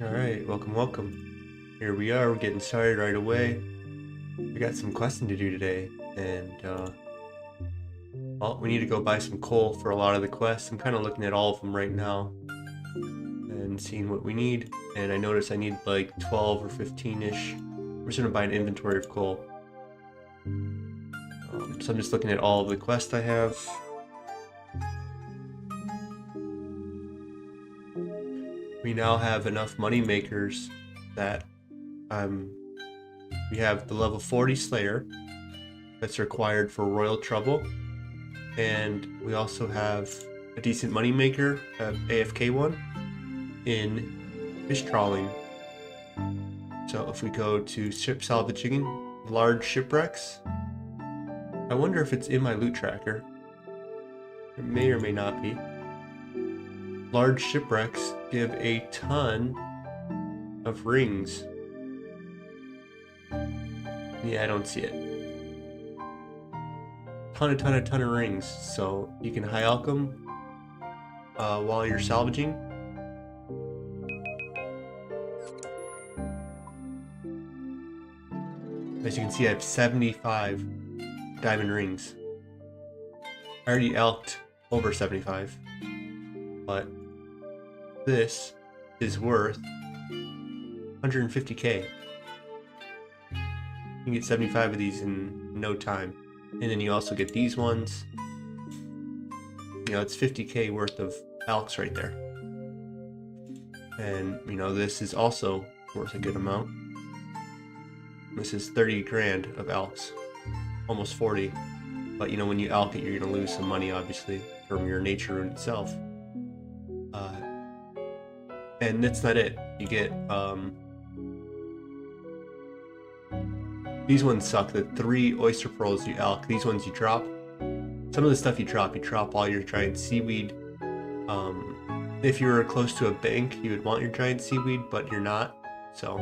Alright, welcome. Here we are, we're getting started right away. We got some questing to do today, and well, we need to go buy some coal for a lot of the quests. I'm kind of looking at all of them right now and seeing what we need, and I noticed I need like 12 or 15-ish. We're just going to buy an inventory of coal. So I'm just looking at all of the quests I have. We now have enough money makers that we have the level 40 Slayer that's required for Royal Trouble, and we also have a decent money maker, AFK one, in fish trawling. So if we go to ship salvaging, large shipwrecks, I wonder if it's in my loot tracker. It may or may not be. Large shipwrecks give a ton of rings. Yeah, I don't see it. Ton of rings. So you can high alch them while you're salvaging. As you can see, I have 75 diamond rings. I already alched over 75, but this is worth 150k. You can get 75 of these in no time. And then you also get these ones. You know, it's 50k worth of alchs right there. And, you know, this is also worth a good amount. This is 30 grand of alchs. Almost 40. But, you know, when you alch it, you're going to lose some money, obviously, from your nature rune itself. And that's not it. You get, these ones suck. The 3 oyster pearls you alch, these ones you drop. Some of the stuff you drop all your giant seaweed. If you were close to a bank, you would want your giant seaweed, but you're not. So,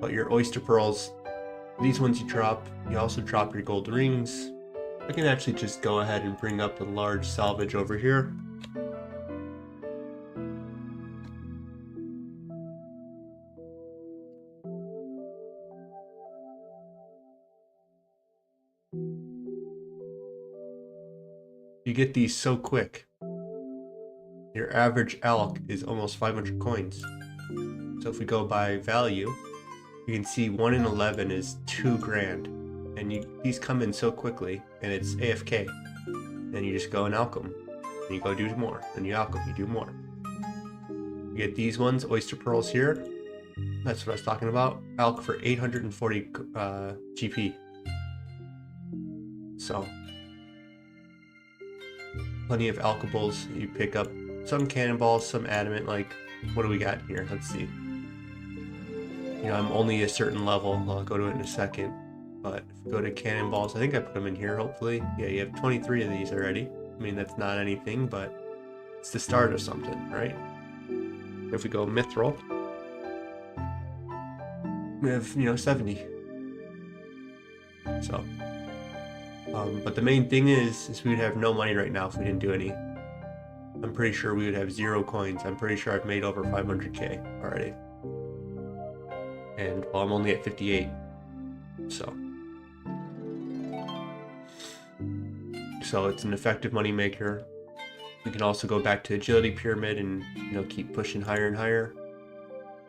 but your oyster pearls, these ones you drop. You also drop your gold rings. I can actually just go ahead and bring up the large salvage over here. You get these so quick. Your average alch is almost 500 coins. So if we go by value, you can see 1 in 11 is 2 grand. And these come in so quickly, and it's AFK. And you just go and alch them. And you go do more. And you alch them, you do more. You get these ones, oyster pearls here. That's what I was talking about. Alch for 840 GP. So plenty of alchables. You pick up some cannonballs, some adamant. Like, what do we got here? Let's see. You know, I'm only a certain level. I'll go to it in a second. But if we go to cannonballs, I think I put them in here, hopefully. Yeah, you have 23 of these already. I mean, that's not anything, but it's the start of something, right? If we go mithril, we have, you know, 70. So, but the main thing is we would have no money right now if we didn't do any. I'm pretty sure we would have 0 coins. I'm pretty sure I've made over 500k already. And, well, I'm only at 58. So it's an effective money maker. We can also go back to agility pyramid and, you know, keep pushing higher and higher.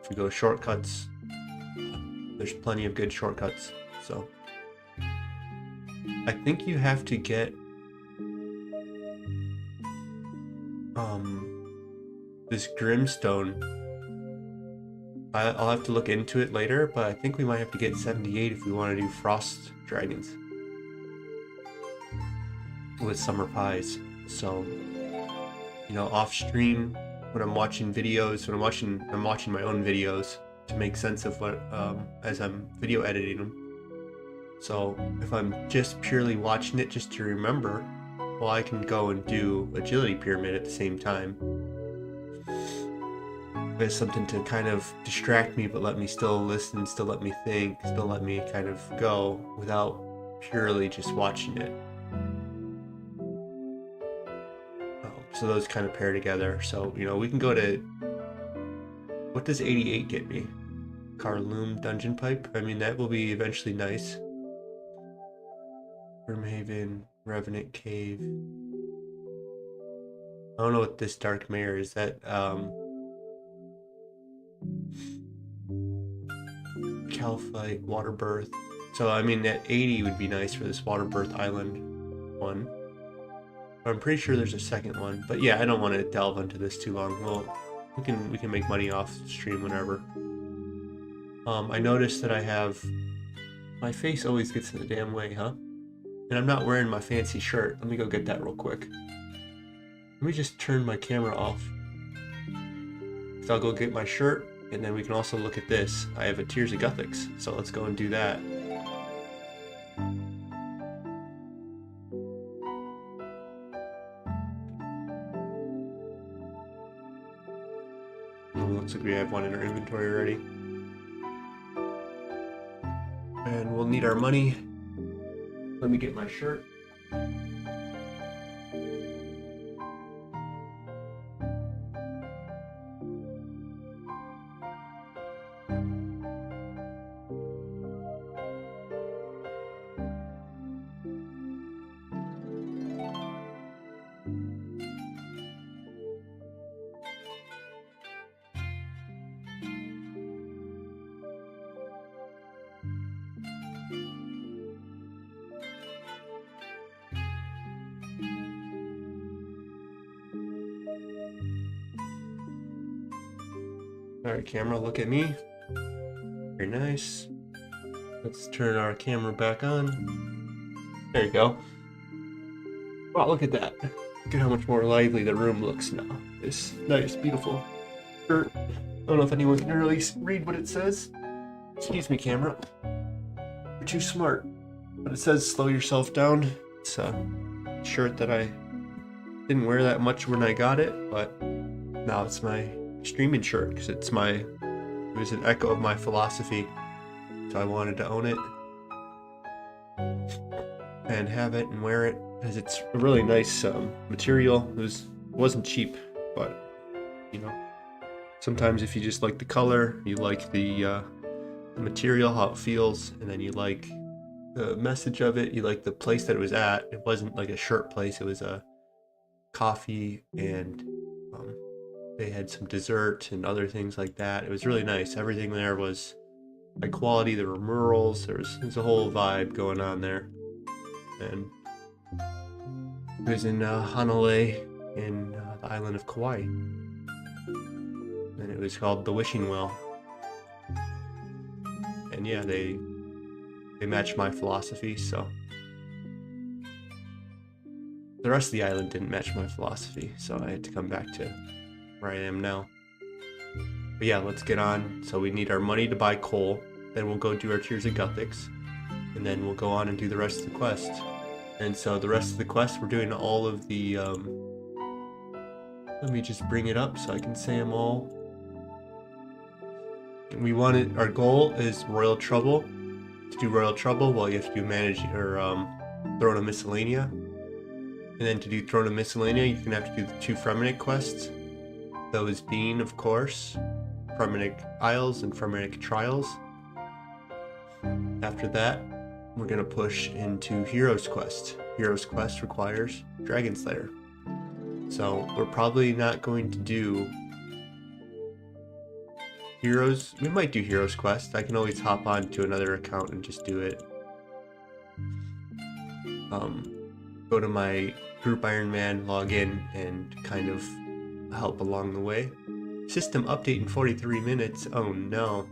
If we go shortcuts, there's plenty of good shortcuts. So I think you have to get this Grimstone. I'll have to look into it later, but I think we might have to get 78 if we want to do Frost Dragons with Summer Pies. So, you know, off stream when I'm watching videos, I'm watching my own videos to make sense of what as I'm video editing them. So if I'm just purely watching it just to remember, well, I can go and do Agility Pyramid at the same time. There's something to kind of distract me, but let me still listen, still let me think, still let me kind of go without purely just watching it. So those kind of pair together. So, you know, we can go to, what does 88 get me? Carloom Dungeon Pipe? I mean, that will be eventually nice. Grimhaven, Revenant Cave. I don't know what this Dark Mare is. That, Calphite, Water Birth. So, I mean, that 80 would be nice for this Water Birth Island one. I'm pretty sure there's a second one, but yeah, I don't want to delve into this too long. Well, we can make money off stream whenever. I noticed that I have my face always gets in the damn way, huh? And I'm not wearing my fancy shirt. Let me go get that real quick. Let me just turn my camera off. So I'll go get my shirt, and then we can also look at this. I have a Tears of Guthix, so let's go and do that. Looks like we have one in our inventory already. And we'll need our money. Let me get my shirt. Alright, camera, look at me. Very nice. Let's turn our camera back on. There you go. Wow, look at that. Look at how much more lively the room looks now. This nice, beautiful shirt. I don't know if anyone can really read what it says. Excuse me, camera. You're too smart. But it says slow yourself down. It's a shirt that I didn't wear that much when I got it, but now it's my streaming shirt because it was an echo of my philosophy, so I wanted to own it and have it and wear it because it's a really nice material. It wasn't cheap, but you know, sometimes if you just like the color, you like the material, how it feels, and then you like the message of it, you like the place that it was at. It wasn't like a shirt place, it was a coffee, and they had some dessert and other things like that. It was really nice. Everything there was high quality. There were murals. There's a whole vibe going on there. And it was in Hanalei in the island of Kauai. And it was called the Wishing Well. And yeah, they matched my philosophy, so the rest of the island didn't match my philosophy, so I had to come back to where I am now. But yeah, let's get on. So we need our money to buy coal, then we'll go do our Tears of Guthix, and then we'll go on and do the rest of the quest. And so the rest of the quest, we're doing all of the let me just bring it up so I can say them all. Our goal is Royal Trouble. To do Royal Trouble, well, you have to do manage or Throne of Miscellanea. And then to do Throne of Miscellanea, you're gonna have to do the 2 Fremennik quests. Those being, of course, Fremennik Isles and Fremennik Trials. After that, we're going to push into Heroes Quest. Heroes Quest requires Dragon Slayer. So we're probably not going to do Heroes. We might do Heroes Quest. I can always hop on to another account and just do it. Go to my group Ironman, log in, and kind of help along the way. System update in 43 minutes. Oh no.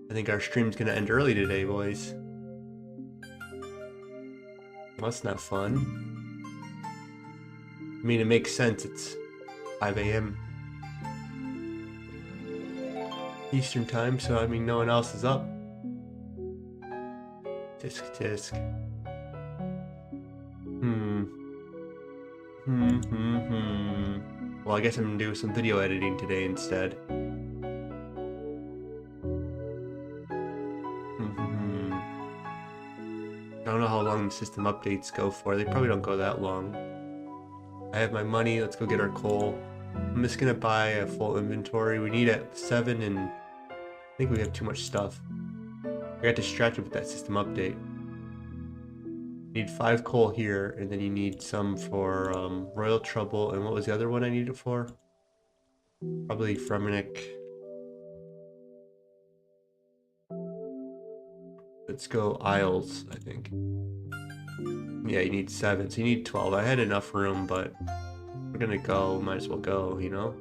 I think our stream's gonna end early today, boys. Well, that's not fun. I mean, it makes sense. It's 5 a.m. Eastern time, so I mean, no one else is up. Tisk. Well, I guess I'm gonna do some video editing today instead. I don't know how long the system updates go for. They probably don't go that long. I have my money. Let's go get our coal. I'm just gonna buy a full inventory. We need at 7, and I think we have too much stuff. I got distracted with that system update. Need 5 coal here, and then you need some for Royal Trouble, and what was the other one I needed it for? Probably Fremenic. Let's go Isles, I think. Yeah, you need 7, so you need 12. I had enough room, but we're gonna go, might as well go, you know?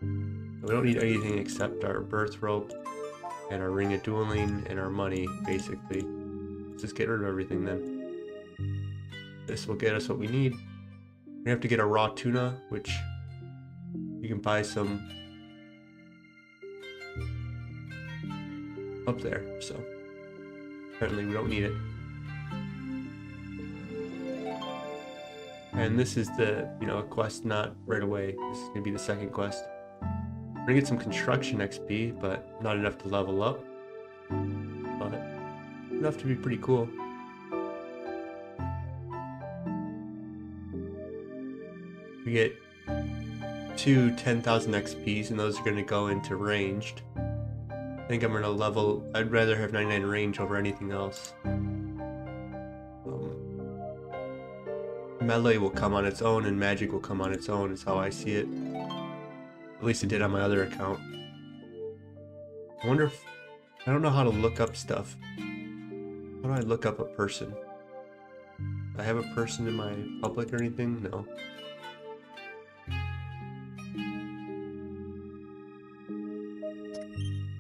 We don't need anything except our birth rope and our ring of dueling and our money, basically. Let's just get rid of everything then. This will get us what we need. We have to get a raw tuna, which you can buy some up there, so apparently we don't need it. And this is the, a quest not right away. This is gonna be the second quest. We're gonna get some construction XP, but not enough to level up. But enough to be pretty cool. We get 2 10,000 XPs, and those are gonna go into ranged. I think I'm gonna level. I'd rather have 99 range over anything else. Melee will come on its own, and magic will come on its own, is how I see it. At least it did on my other account. I wonder if... I don't know how to look up stuff. How do I look up a person? Do I have a person in my public or anything? No.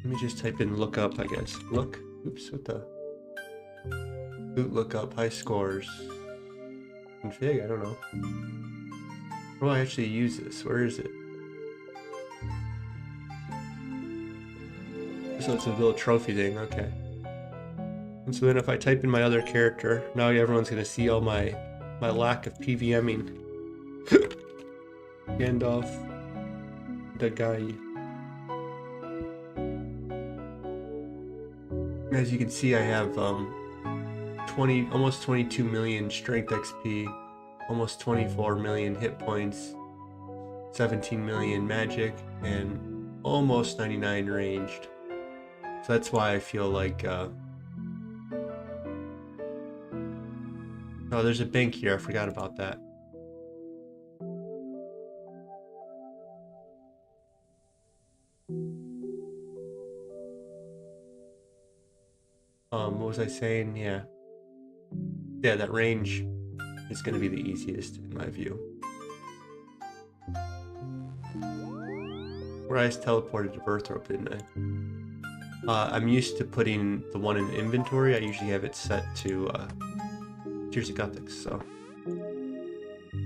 Let me just type in look up, I guess. Look. Oops, what the... Look up, high scores. Config, I don't know. Where do I actually use this? Where is it? So it's a little trophy thing, okay. And so then if I type in my other character, now everyone's gonna see all my lack of PVMing. Gandalf, the guy. As you can see, I have almost 22 million strength XP, almost 24 million hit points, 17 million magic, and almost 99 ranged. So that's why I feel like oh, there's a bank here, I forgot about that. What was I saying? Yeah, that range is going to be the easiest in my view. Where I teleported to birth rope, didn't I? I'm used to putting the one in inventory. I usually have it set to Tears of Gothic, so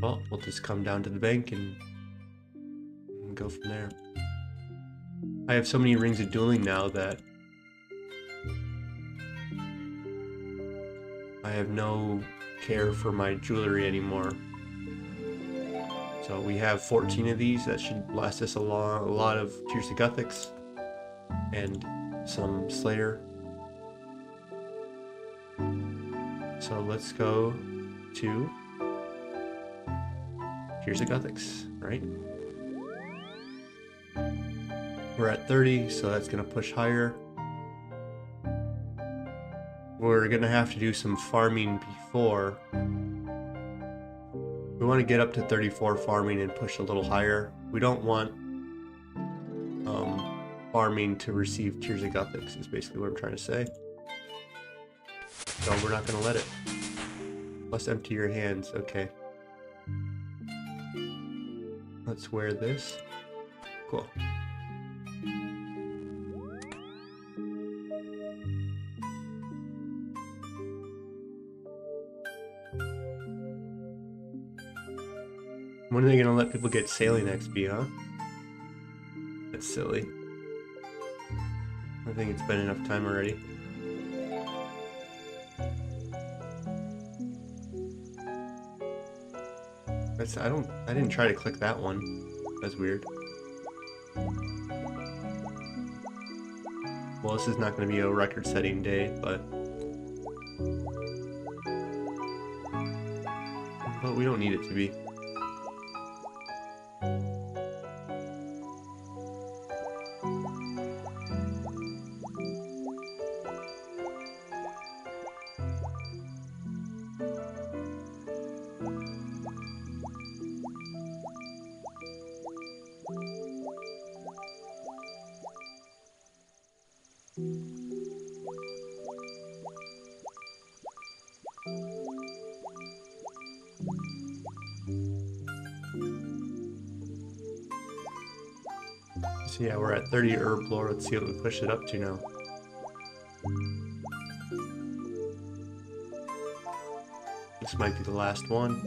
well, we'll just come down to the bank and go from there. I have so many rings of dueling now that I have no care for my jewelry anymore. So we have 14 of these. That should last us a lot of Tears of Gothics and some Slayer. So let's go to Tears of Gothics, right? We're at 30, so that's gonna push higher. We're gonna have to do some farming before. We want to get up to 34 farming and push a little higher. We don't want farming to receive Tears of Gothics, is basically what I'm trying to say. So we're not gonna let it. Must empty your hands, okay. Let's wear this. Cool. When are they gonna let people get sailing XP, huh? That's silly. I think it's been enough time already. I didn't try to click that one. That's weird. Well, this is not going to be a record-setting day, but we don't need it to be. So yeah, we're at 30 herb lore. Let's see what we push it up to now. This might be the last one.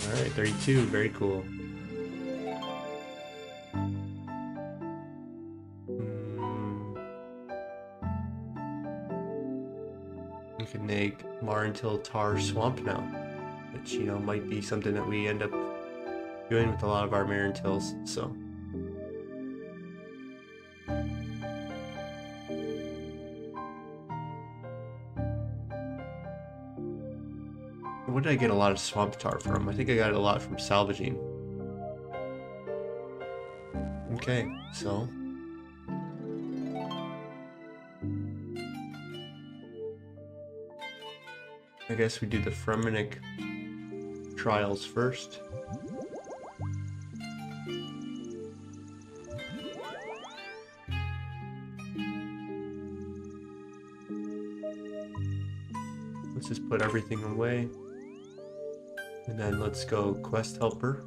Alright, 32, very cool. We can make Marentil Tar Swamp now, which, you know, might be something that we end up doing with a lot of our Marintils, so. What did I get a lot of swamp tar from? I think I got a lot from salvaging. Okay, so. I guess we do the Fremenic trials first. Let's just put everything away. And then let's go quest helper.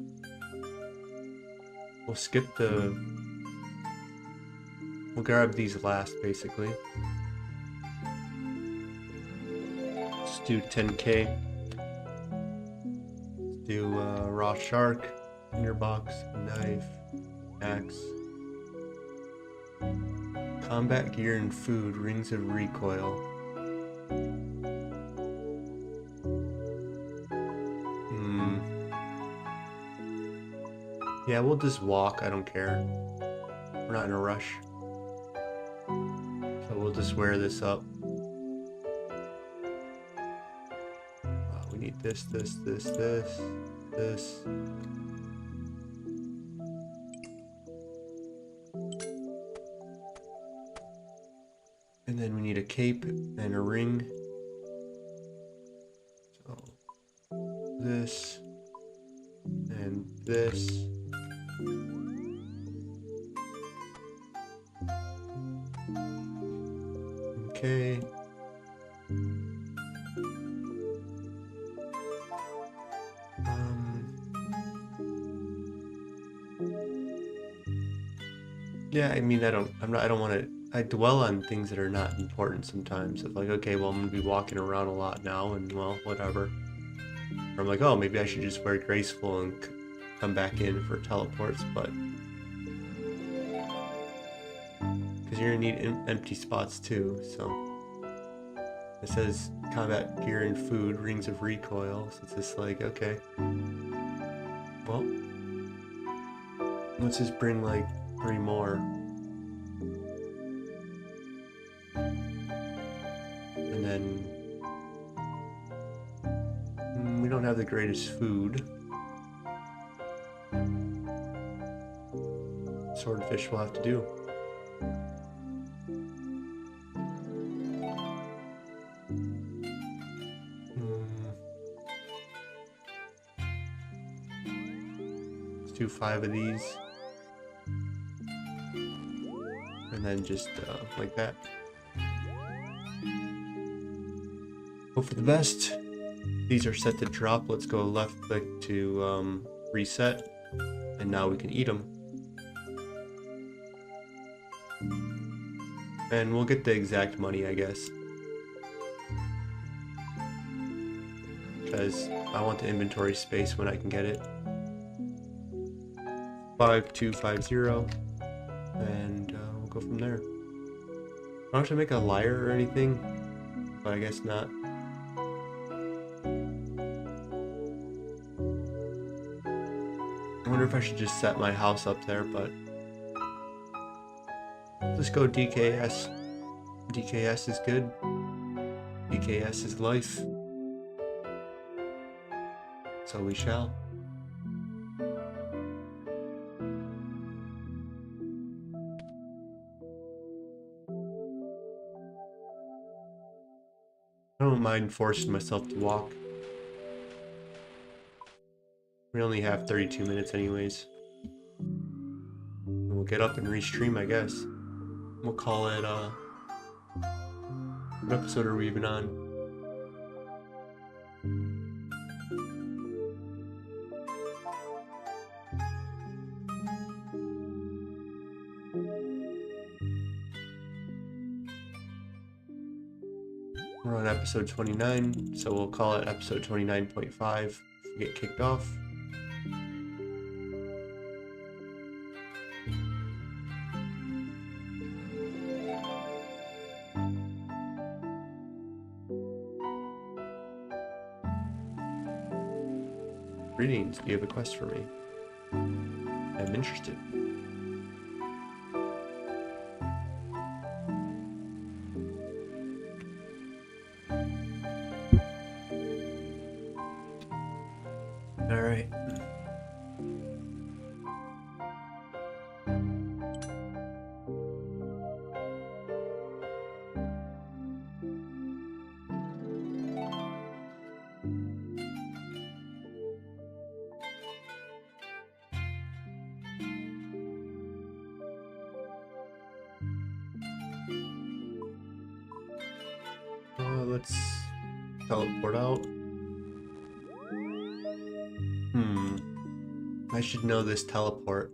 We'll skip the... We'll grab these last, basically. Let's do 10k. Let's do raw shark, tinderbox, knife, axe. Combat gear and food, rings of recoil. Yeah, we'll just walk, I don't care. We're not in a rush. So we'll just wear this up. We need this. And then we need a cape and a ring. So this and this. Okay. Yeah, I mean, I don't want to, I dwell on things that are not important sometimes. It's like, okay, well, I'm going to be walking around a lot now, and well, whatever. Or I'm like, oh, maybe I should just wear graceful and come back in for teleports, but... Because you're going to need empty spots too, so... It says combat gear and food, rings of recoil, so it's just like, okay. Well, let's just bring like 3 more. And then we don't have the greatest food. Swordfish will have to do. do 5 of these. And then just like that. Hope for the best. These are set to drop. Let's go left click to reset. And now we can eat them. And we'll get the exact money, I guess. Because I want the inventory space when I can get it. 5250. And we'll go from there. I don't have to make a liar or anything, but I guess not. I wonder if I should just set my house up there, but let's go DKS. DKS is good. DKS is life. So we shall. I don't mind forcing myself to walk. We only have 32 minutes anyways. We'll get up and restream, I guess. We'll call it, what episode are we even on? We're on episode 29, so we'll call it episode 29.5 if we get kicked off. Greetings, do you have a quest for me? I'm interested. Alright. Let's teleport out. I should know this teleport.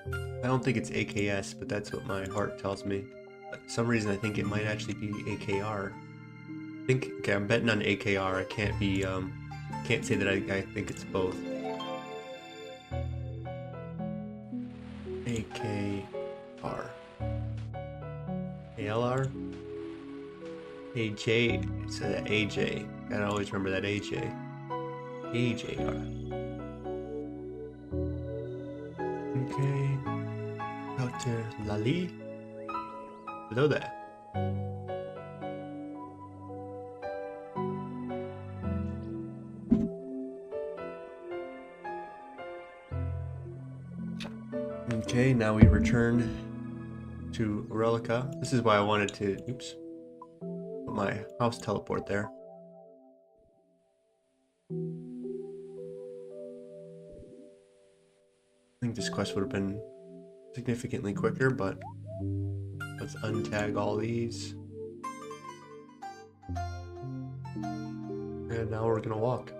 I don't think it's AKS, but that's what my heart tells me. But for some reason I think it might actually be AKR. Okay, I'm betting on AKR. I can't be, can't say that I think it's both. AKR. ALR? AJ, it's an AJ. Gotta always remember that AJ. AJR. Okay. Dr. Lali. Hello there. Okay, now we return to Relica. This is why I wanted to, oops, put my house teleport there. I think this quest would have been significantly quicker, but let's untag all these. And now we're gonna walk.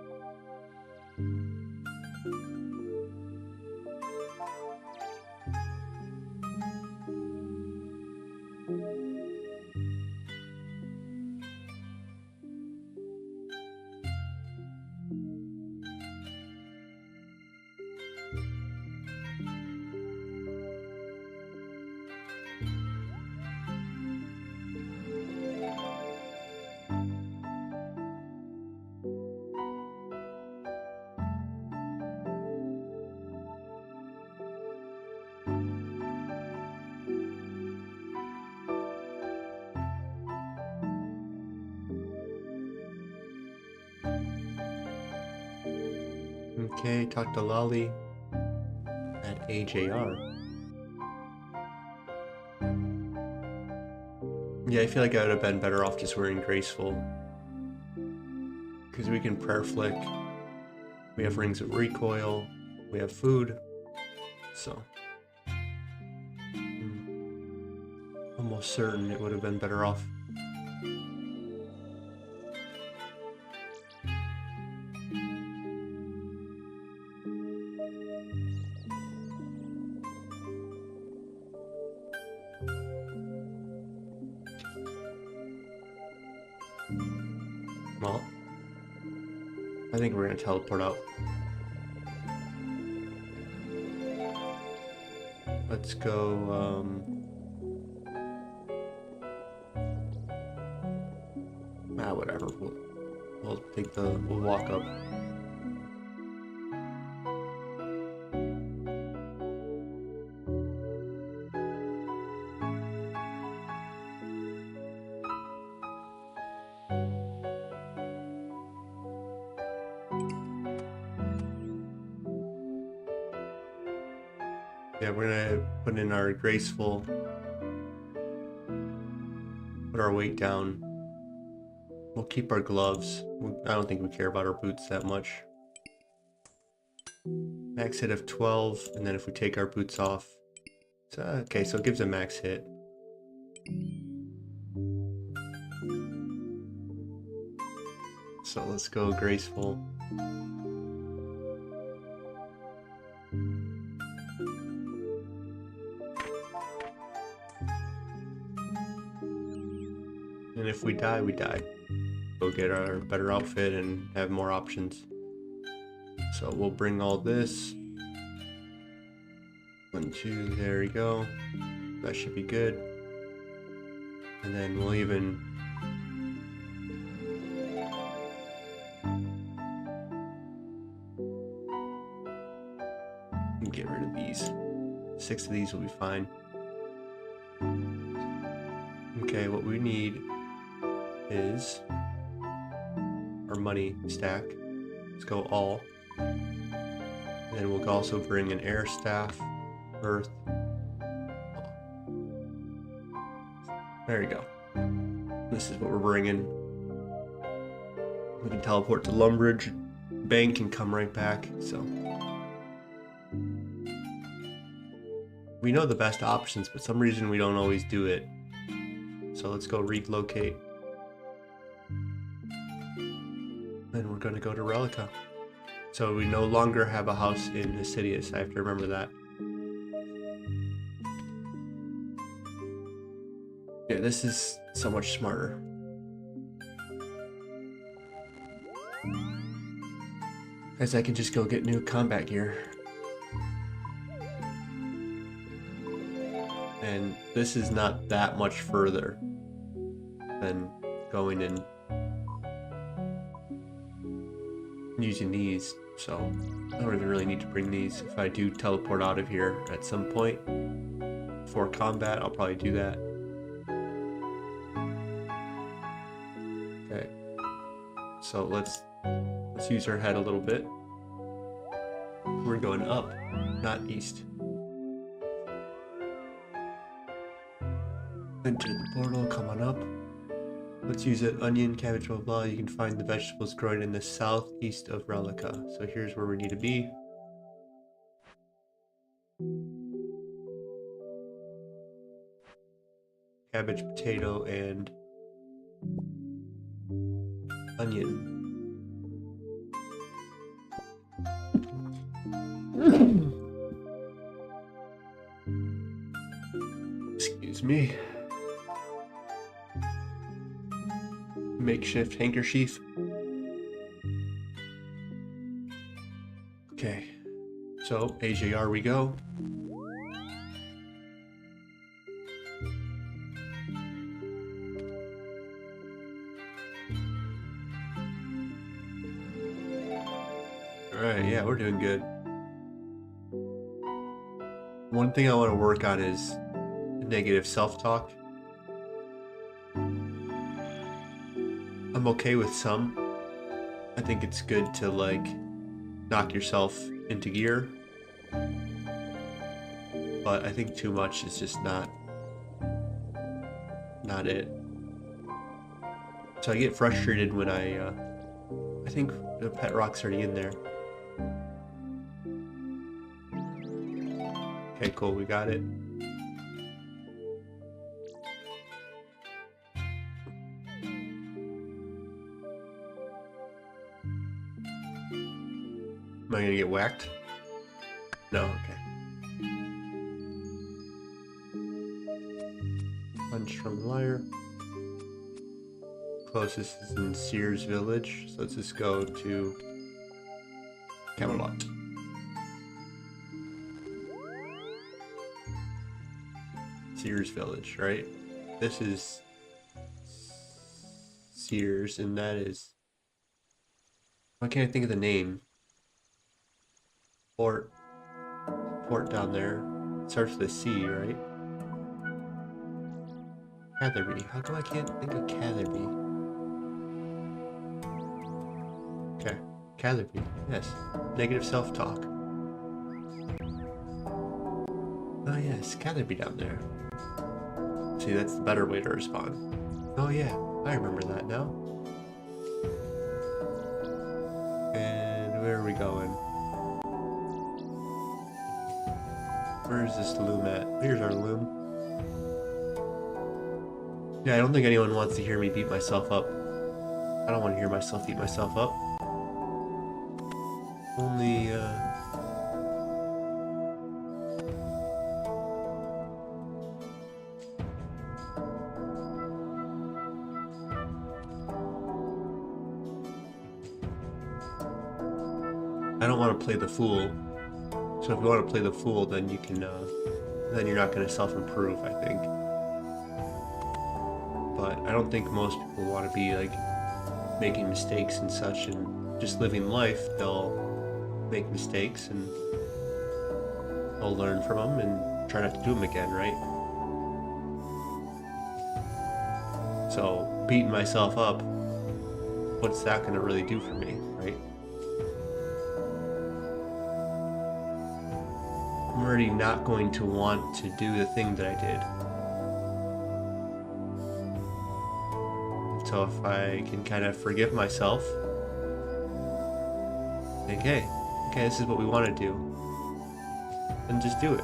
Okay, talk to Lolly at AJR. Yeah, I feel like I would have been better off just wearing graceful. Because we can prayer flick. We have rings of recoil. We have food. So almost certain it would have been better off. Well, I think we're gonna teleport out. Let's go, whatever. We'll walk up. Yeah, we're gonna put in our graceful, put our weight down. We'll keep our gloves. I don't think we care about our boots that much. Max hit of 12, and then if we take our boots off, okay, so it gives a max hit. So let's go graceful. And if we die, we die. Go get our better outfit and have more options. So we'll bring all this. 1, 2, there we go. That should be good. And then we'll even get rid of these. 6 of these will be fine. Okay, what we need is our money stack. Let's go all. And then we'll also bring an air staff, earth. There we go. This is what we're bringing. We can teleport to Lumbridge. Bank can come right back, so. We know the best options, but for some reason we don't always do it. So let's go relocate. And we're gonna go to Relica. So we no longer have a house in Hesidius. I have to remember that. Yeah, this is so much smarter. As I can just go get new combat gear. And this is not that much further than going and using these, so I don't even really need to bring these. If I do teleport out of here at some point for combat, I'll probably do that. Okay, so let's use our head a little bit. We're going up, not east. Enter the portal, come on up. Let's use it. Onion, cabbage, blah, blah. You can find the vegetables growing in the southeast of Relica. So here's where we need to be. Cabbage, potato, and onion. Excuse me. Makeshift handkerchief. Okay, so AJR we go. Alright, yeah, we're doing good. One thing I want to work on is negative self-talk. I'm okay with some. I think it's good to like knock yourself into gear, but I think too much is just not it. So I get frustrated when I think the pet rock's already in there. Okay, cool, we got it. Am I gonna get whacked? No, okay. Punch from the Lyre. Closest is in Sears Village, so let's just go to Camelot. Sears Village, right? This is Sears, and that is... Why can't I think of the name? Port down there. It starts with a C, right? Catherby. How come I can't think of Catherby? Okay, Catherby. Yes. Negative self-talk. Oh yes, Catherby down there. See, that's the better way to respond. Oh yeah, I remember that now. And where are we going? Where is this loom at? Here's our loom. Yeah, I don't think anyone wants to hear me beat myself up. I don't want to hear myself beat myself up. Only, I don't want to play the fool. So if you want to play the fool, then you can, then you're not going to self-improve, I think. But I don't think most people want to be, like, making mistakes and such, and just living life. They'll make mistakes, and they'll learn from them, and try not to do them again, right? So, beating myself up, what's that going to really do for me, right? I'm already not going to want to do the thing that I did. So if I can kind of forgive myself, think, hey, okay, this is what we want to do, and just do it.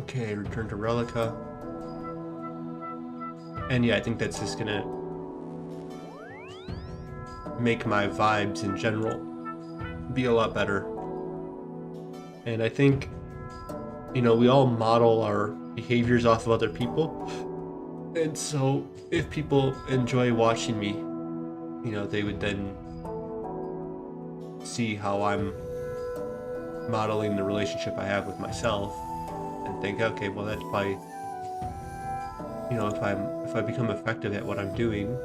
Okay, return to Relica. And yeah, I think that's just gonna make my vibes in general be a lot better. And I think, you know, we all model our behaviors off of other people. And so if people enjoy watching me, you know, they would then see how I'm modeling the relationship I have with myself and think, okay, well, that's probably, you know, if I become effective at what I'm doing.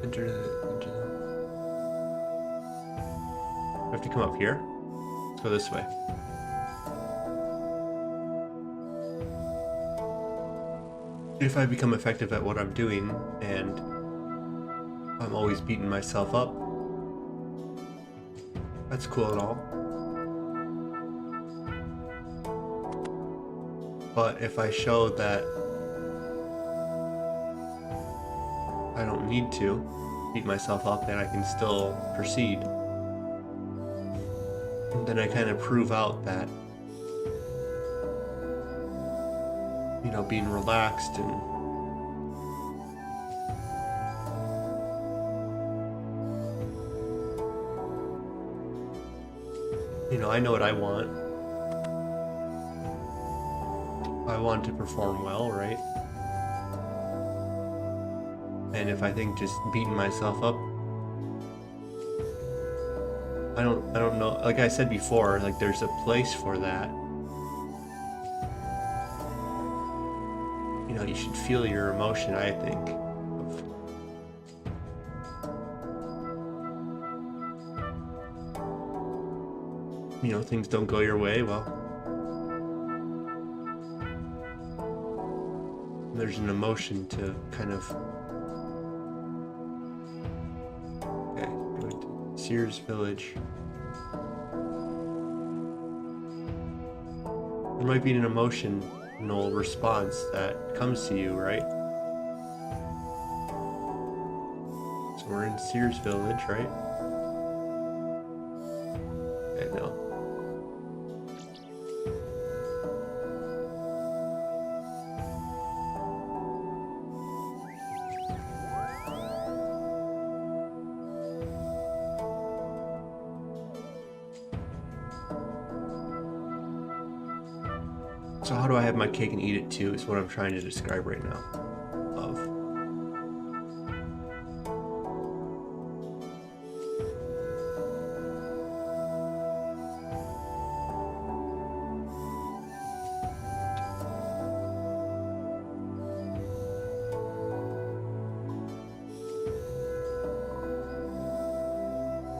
Enter the I have to come up here. Let's go this way. If I become effective at what I'm doing and I'm always beating myself up, that's cool and all. But if I show that I don't need to beat myself up and I can still proceed, then I kind of prove out that, you know, being relaxed and you know, I know what I want. I want to perform well, right? And if I think just beating myself up, I don't know, like I said before, like there's a place for that. You know, you should feel your emotion, I think. You know, things don't go your way, well, there's an emotion to kind of... Okay, going to Sears Village. There might be an emotional response that comes to you, right? So we're in Sears Village, right? So how do I have my cake and eat it too is what I'm trying to describe right now.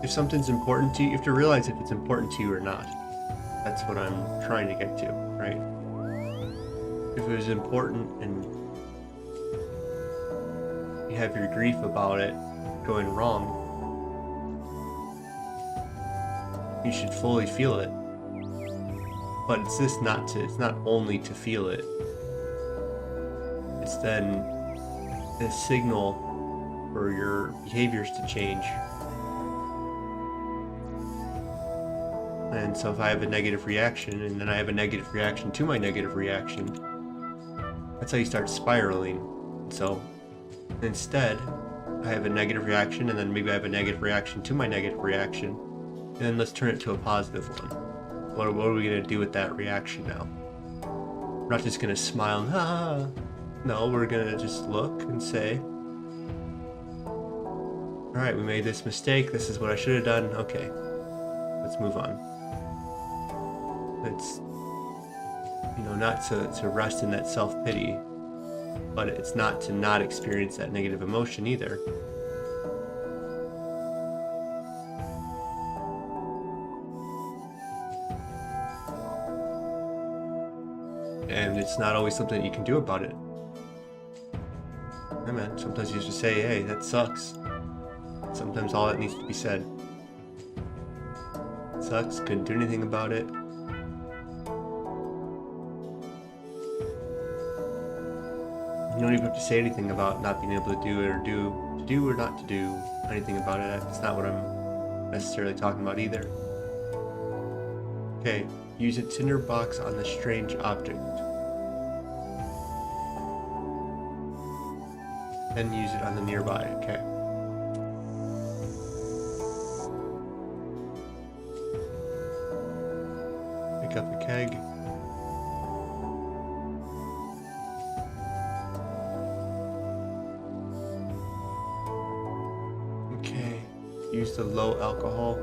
If something's important to you, you have to realize if it's important to you or not. That's what I'm trying to get to, right? If it was important and you have your grief about it going wrong, you should fully feel it. But it's just it's not only to feel it. It's then a signal for your behaviors to change. And so if I have a negative reaction and then I have a negative reaction to my negative reaction, that's how you start spiraling. So instead, I have a negative reaction and then maybe I have a negative reaction to my negative reaction. And then let's turn it to a positive one. What are we going to do with that reaction now? We're not just going to smile, ah. No, we're going to just look and say, all right, we made this mistake. This is what I should have done. Okay, let's move on. It's, not to rest in that self-pity, but it's not to not experience that negative emotion either. And it's not always something that you can do about it. Hey man, sometimes you just say, hey, that sucks. Sometimes all that needs to be said. It sucks, couldn't do anything about it. You don't even have to say anything about not being able to do it or to do or not to do anything about it. That's not what I'm necessarily talking about either. Okay, use a tinderbox on the strange object. Then use it on the nearby, okay. Pick up a keg. Okay, use the low alcohol.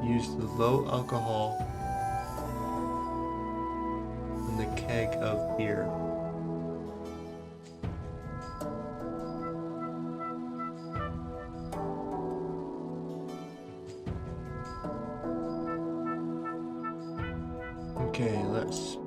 Use the low alcohol in the keg of beer. Okay, let's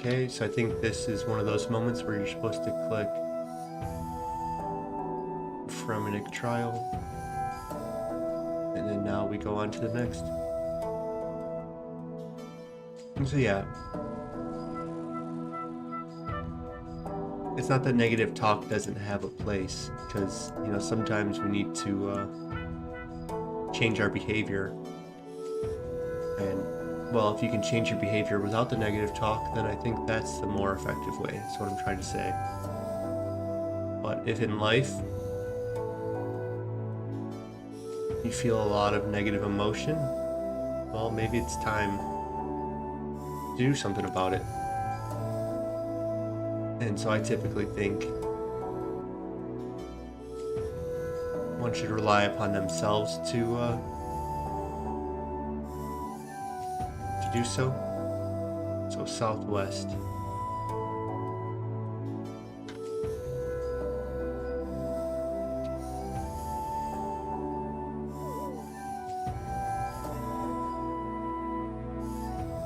Okay, so I think this is one of those moments where you're supposed to click Fremennik trial, and then now we go on to the next. And so yeah, it's not that negative talk doesn't have a place, because sometimes we need to change our behavior, and well, if you can change your behavior without the negative talk, then I think that's the more effective way. That's what I'm trying to say. But if in life you feel a lot of negative emotion, well, maybe it's time to do something about it. And so I typically think one should rely upon themselves to do so. So southwest.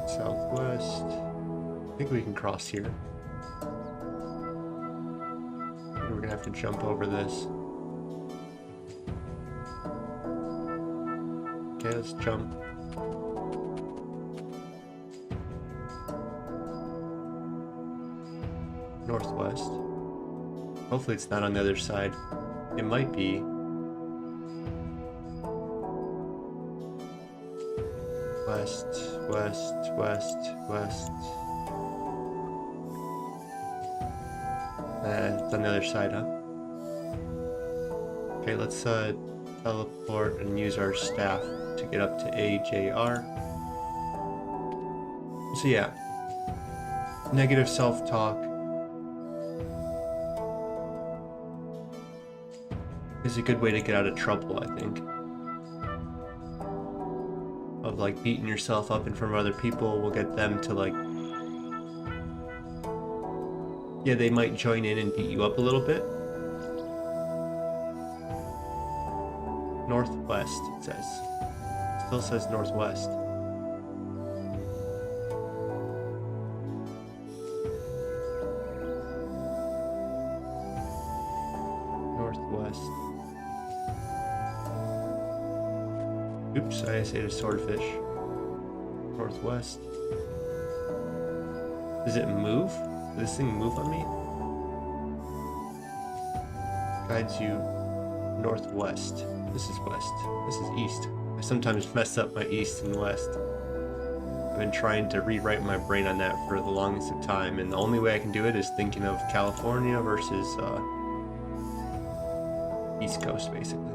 Southwest. I think we can cross here. We're gonna have to jump over this. Okay, let's jump. Northwest. Hopefully it's not on the other side. It might be. West, west, west, west. It's on the other side, huh? Okay, let's teleport and use our staff to get up to AJR. So yeah, negative self-talk is a good way to get out of trouble, I think. Of like beating yourself up in front of other people will get them to like, yeah, they might join in and beat you up a little bit. Northwest, it says. Still says northwest. Northwest. Oops, I say a swordfish. Northwest. Does it move? Does this thing move on me? Guides you northwest. This is west. This is east. I sometimes mess up my east and west. I've been trying to rewrite my brain on that for the longest of time, and the only way I can do it is thinking of California versus East Coast, basically.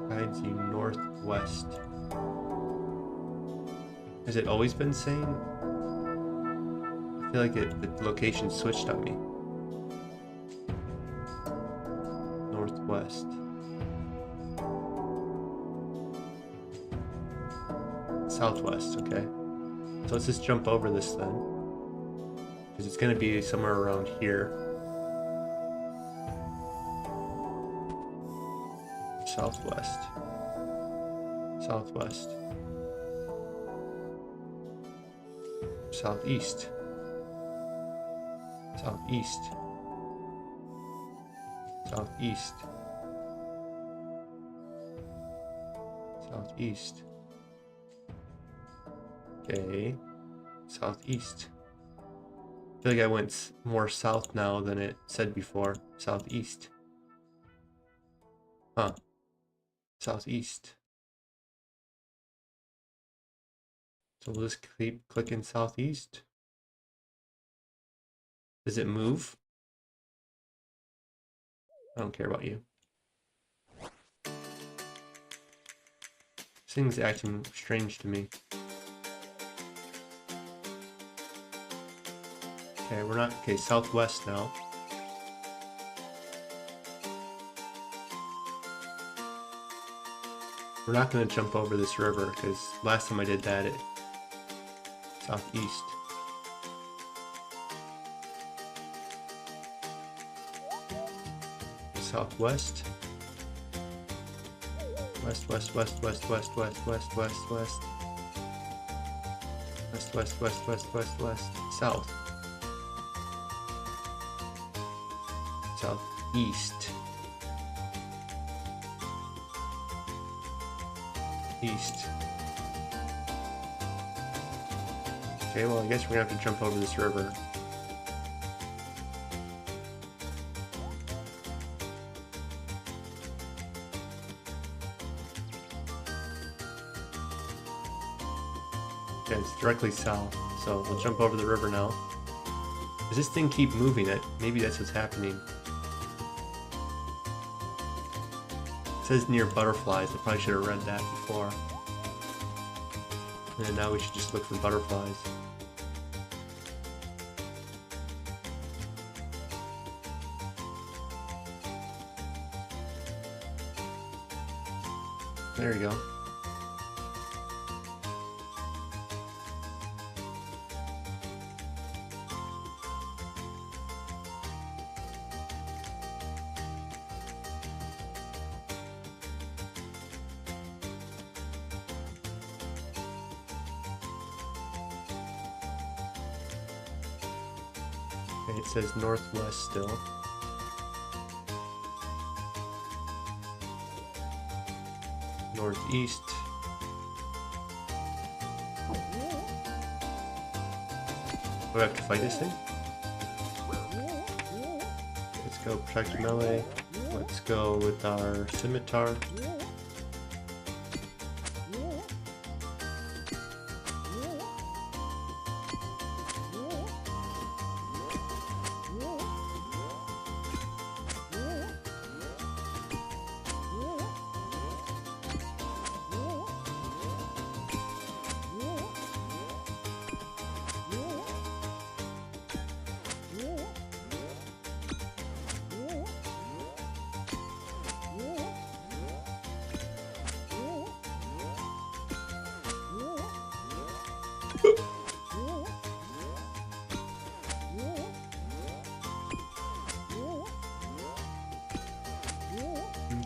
Guides you northwest. Has it always been saying? I feel like the location switched on me. Northwest. Southwest, okay. So let's just jump over this then. Because it's going to be somewhere around here. Southwest. Southwest. Southeast. Southeast. Southeast. Southeast. Okay. Southeast. I feel like I went more south now than it said before. Southeast. Huh. Southeast. So we'll just keep clicking southeast. Does it move? I don't care about you. This thing's acting strange to me. Okay, we're not, okay, southwest now. We're not going to jump over this river because last time I did that, it southeast. Southwest. West, west, west, west, west, west, west, west, west. West, west, west, west, west, west. South. Southeast. East. Okay, well, I guess we're gonna have to jump over this river. Okay, it's directly south, so we'll jump over the river now. Does this thing keep moving it? Maybe that's what's happening. It says near butterflies. I probably should have read that before. And now we should just look for butterflies. There you go. Okay, it says northwest still. Northeast. Do I have to fight this thing? go protect melee. Let's go with our scimitar.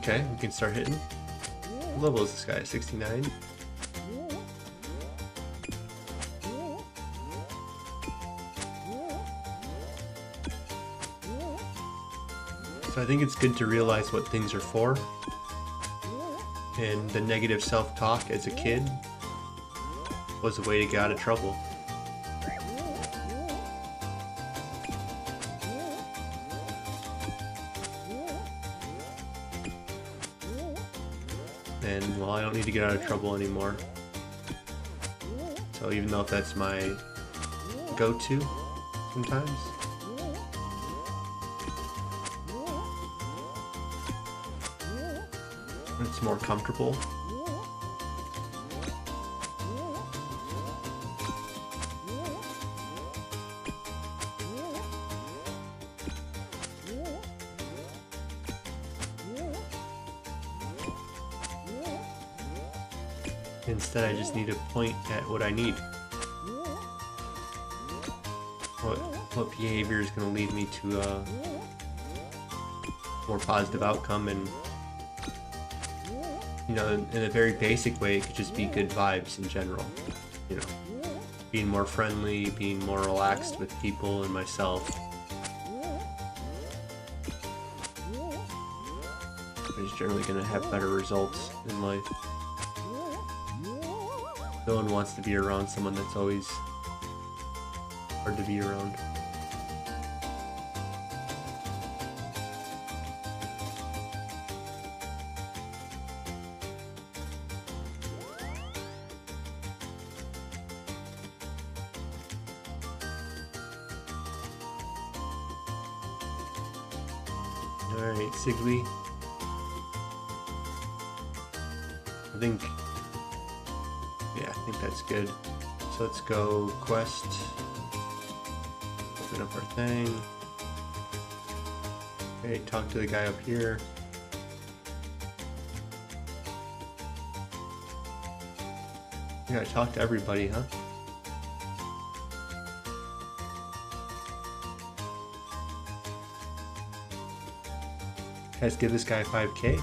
Okay, we can start hitting. What level is this guy? 69? So I think it's good to realize what things are for. And the negative self-talk as a kid was a way to get out of trouble. And well, I don't need to get out of trouble anymore. So even though if that's my go-to sometimes. It's more comfortable. Instead, I just need to point at what I need. What behavior is going to lead me to a more positive outcome, and you know, in a very basic way, it could just be good vibes in general. You know, being more friendly, being more relaxed with people and myself. I'm just generally going to have better results in life. No one wants to be around someone that's always hard to be around. Alright, Sigley. I think that's good. So let's go quest. Open up our thing. Okay, talk to the guy up here. You gotta talk to everybody, huh? Let's give this guy 5K.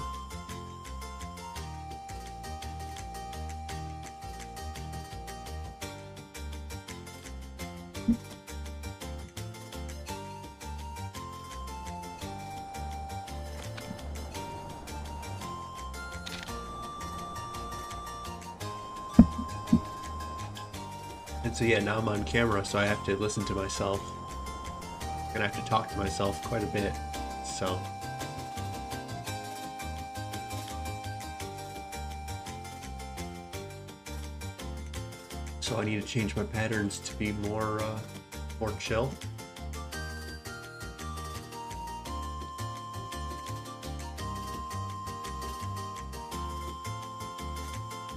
And so yeah, now I'm on camera, so I have to listen to myself. I'm gonna have to talk to myself quite a bit, so. So I need to change my patterns to be more chill.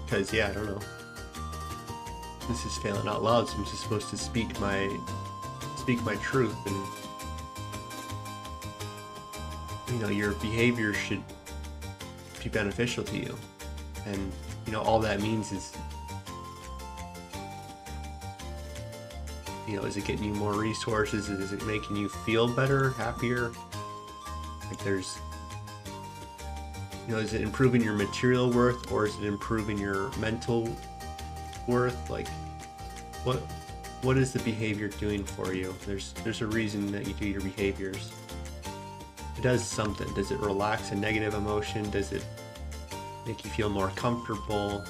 Because yeah, I don't know. This is failing out loud, so I'm just supposed to speak my truth, and you know, your behavior should be beneficial to you, and you know, all that means is, you know, is it getting you more resources? Is it making you feel better, happier? Like there's, you know, is it improving your material worth, or is it improving your mental worth? Like what is the behavior doing for you? There's a reason that you do your behaviors. It does something. Does it relax a negative emotion? Does it make you feel more comfortable?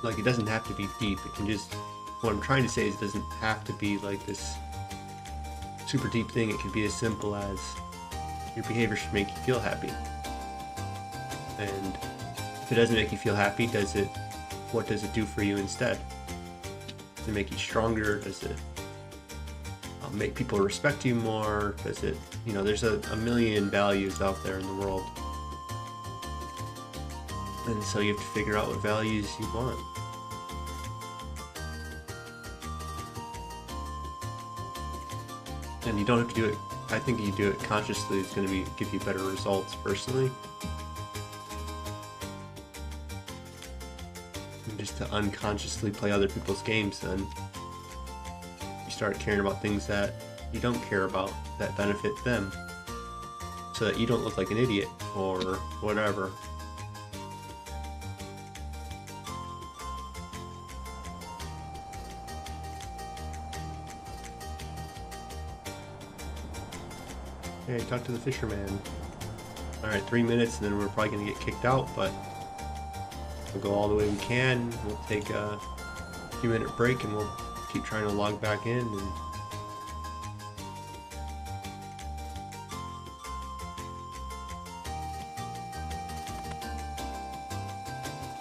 Like, it doesn't have to be deep. It can just, what I'm trying to say is, it doesn't have to be like this super deep thing. It can be as simple as Your behavior should make you feel happy. And if it doesn't make you feel happy, what does it do for you instead? Does it make you stronger? Does it make people respect you more? Does it, there's a million values out there in the world. And so you have to figure out what values you want. And you don't have to do it, I think if you do it consciously, it's going to give you better results personally. And just to unconsciously play other people's games, then you start caring about things that you don't care about, that benefit them, so that you don't look like an idiot or whatever. Hey, talk to the fisherman. Alright, 3 minutes and then we're probably going to get kicked out, but we'll go all the way we can. We'll take a few minute break and we'll keep trying to log back in. And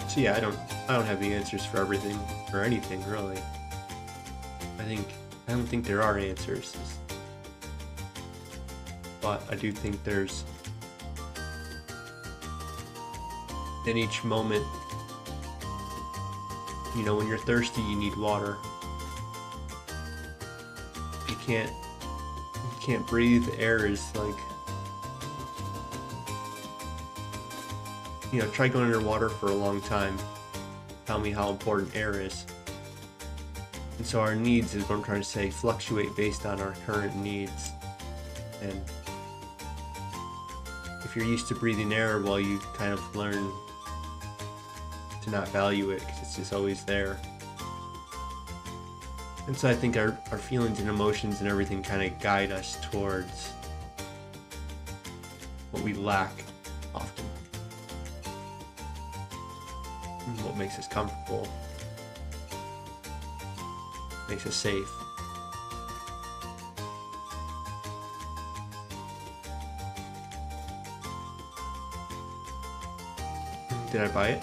so yeah, I don't have the answers for everything or anything really. I don't think there are answers. But I do think there's, in each moment, when you're thirsty, you need water. You can't breathe. The air is like, try going underwater for a long time. Tell me how important air is. And so our needs, is what I'm trying to say, fluctuate based on our current needs. And if you're used to breathing air, well, you kind of learn to not value it because it's just always there. And so I think our feelings and emotions and everything kind of guide us towards what we lack often. And what makes us comfortable, makes us safe. Did I buy it?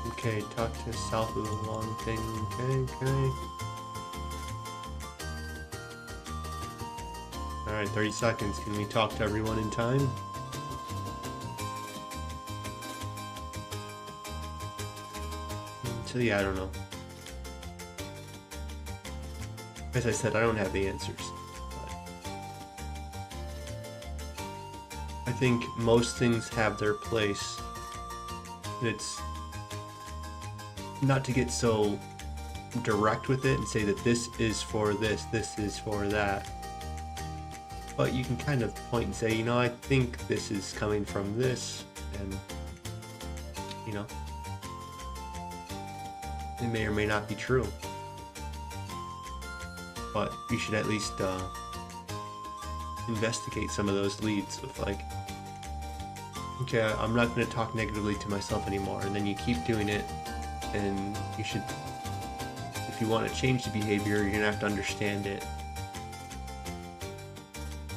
Okay, talk to south of the long thing. Okay. Alright, 30 seconds. Can we talk to everyone in time? So yeah, I don't know. As I said, I don't have the answers. But I think most things have their place. And it's not to get so direct with it and say that this is for this is for that. But you can kind of point and say, I think this is coming from this, and it may or may not be true, but you should at least investigate some of those leads with like, okay, I'm not going to talk negatively to myself anymore, and then you keep doing it, and you should, if you want to change the behavior, you're going to have to understand it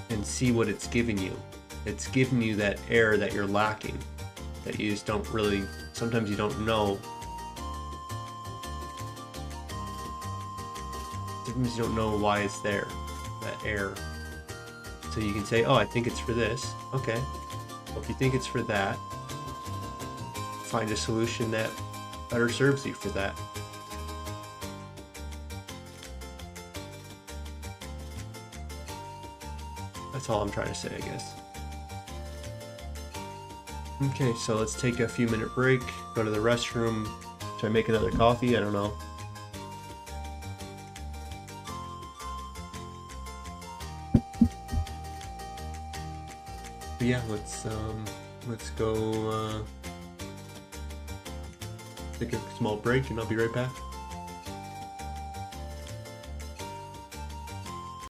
and see what it's giving you. It's giving you that air that you're lacking, that you just don't really, sometimes you don't know. Sometimes you don't know why it's there, that air. So you can say, oh, I think it's for this. Okay. Well, if you think it's for that, find a solution that better serves you for that. That's all I'm trying to say, I guess. Okay, so let's take a few minute break, go to the restroom, try to make another coffee, I don't know. But yeah, let's go take a small break and I'll be right back.